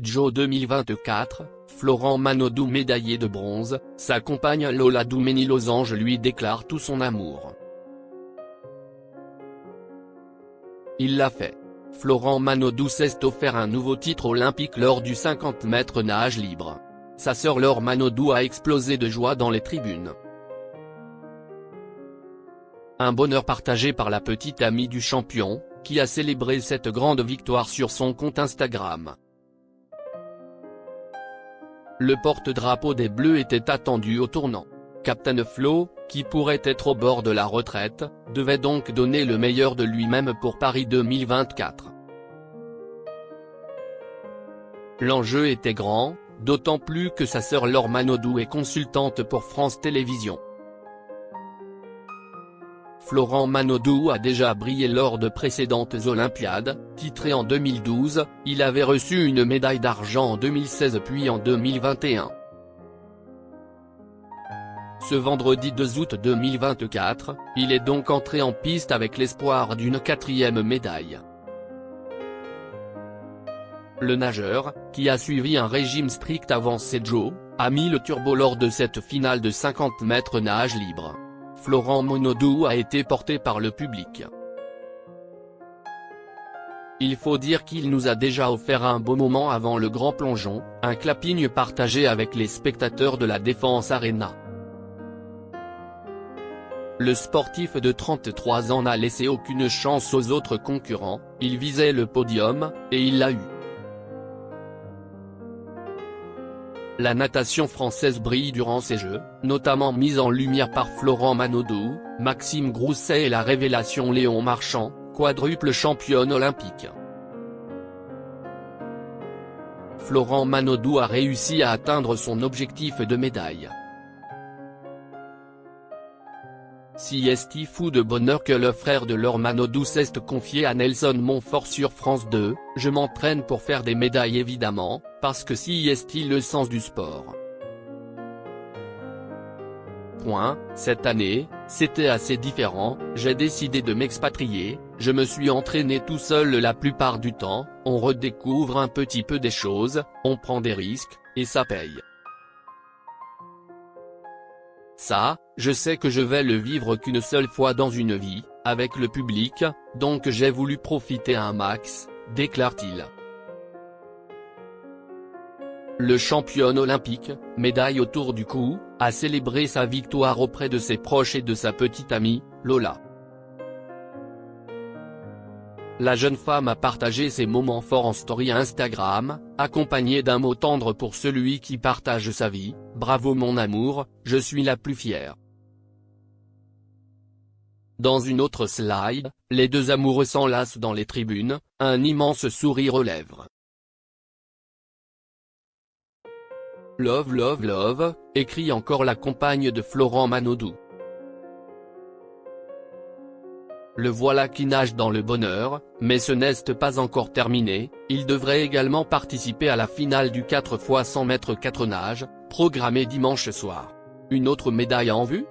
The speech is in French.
Joe 2024, Florent Manodou médaillé de bronze, sa compagne Lola Doumeny-Losange lui déclare tout son amour. Il l'a fait. Florent Manodou s'est offert un nouveau titre olympique lors du 50 mètres nage libre. Sa sœur Laure Manodou a explosé de joie dans les tribunes. Un bonheur partagé par la petite amie du champion, qui a célébré cette grande victoire sur son compte Instagram. Le porte-drapeau des Bleus était attendu au tournant. Captain Flo, qui pourrait être au bord de la retraite, devait donc donner le meilleur de lui-même pour Paris 2024. L'enjeu était grand, d'autant plus que sa sœur Laure Manodou est consultante pour France Télévisions. Florent Manodou a déjà brillé lors de précédentes Olympiades, titré en 2012, il avait reçu une médaille d'argent en 2016 puis en 2021. Ce vendredi 2 août 2024, il est donc entré en piste avec l'espoir d'une 4e médaille. Le nageur, qui a suivi un régime strict avant ses Jeux, a mis le turbo lors de cette finale de 50 mètres nage libre. Florent Manodou a été porté par le public. Il faut dire qu'il nous a déjà offert un beau moment avant le grand plongeon, un clapping partagé avec les spectateurs de la Défense Arena. Le sportif de 33 ans n'a laissé aucune chance aux autres concurrents, il visait le podium, et il l'a eu. La natation française brille durant ces Jeux, notamment mise en lumière par Florent Manodou, Maxime Grousset et la révélation Léon Marchand, quadruple championne olympique. Florent Manodou a réussi à atteindre son objectif de médaille. Si est fou de bonheur que le frère de Laure Manodou s'est confié à Nelson Montfort sur France 2, je m'entraîne pour faire des médailles évidemment, parce que si est le sens du sport. Cette année, c'était assez différent, j'ai décidé de m'expatrier, je me suis entraîné tout seul la plupart du temps, on redécouvre un petit peu des choses, on prend des risques, et ça paye. Ça, je sais que je vais le vivre qu'une seule fois dans une vie, avec le public, donc j'ai voulu profiter un max, déclare-t-il. Le championne olympique, médaille autour du cou, a célébré sa victoire auprès de ses proches et de sa petite amie, Lola. La jeune femme a partagé ses moments forts en story Instagram, accompagnée d'un mot tendre pour celui qui partage sa vie, « Bravo mon amour, je suis la plus fière ». Dans une autre slide, les deux amoureux s'enlacent dans les tribunes, un immense sourire aux lèvres. Love love love, écrit encore la compagne de Florent Manodou. Le voilà qui nage dans le bonheur, mais ce n'est pas encore terminé, il devrait également participer à la finale du 4 x 100 mètres 4 nages, programmée dimanche soir. Une autre médaille en vue ?